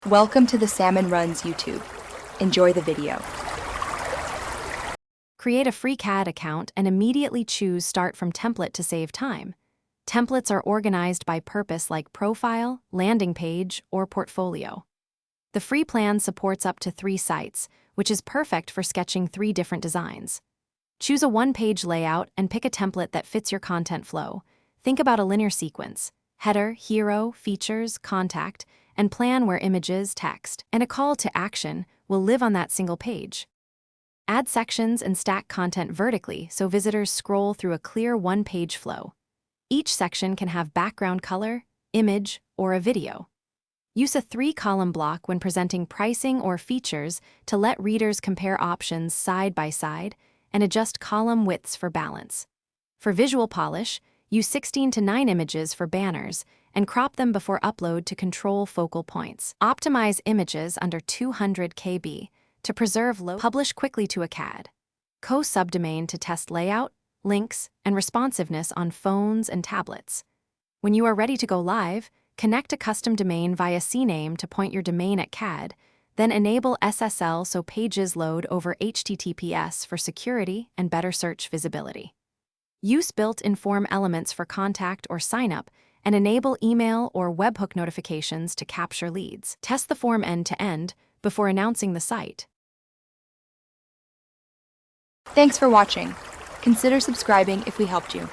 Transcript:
Welcome to the Salmon Runs YouTube. Enjoy the video. Create a free CAD account and immediately choose Start from Template to save time. Templates are organized by purpose like profile, landing page, or portfolio. The free plan supports up to 3 sites, which is perfect for sketching 3 different designs. Choose a one-page layout and pick a template that fits your content flow. Think about a linear sequence: header, hero, features, contact, and plan where images, text, and a call to action will live on that single page. Add sections and stack content vertically so visitors scroll through a clear one-page flow. Each section can have background color, image, or a video. Use a 3-column block when presenting pricing or features to let readers compare options side by side and adjust column widths for balance. For visual polish, use 16 to 9 images for banners and crop them before upload to control focal points. Optimize images under 200 KB to preserve low. Publish quickly to a CAD. Co-subdomain to test layout, links, and responsiveness on phones and tablets. When you are ready to go live, connect a custom domain via CNAME to point your domain at CAD, then enable SSL so pages load over HTTPS for security and better search visibility. Use built-in form elements for contact or sign-up, and enable email or webhook notifications to capture leads. Test the form end-to-end before announcing the site. Thanks for watching. Consider subscribing if we helped you.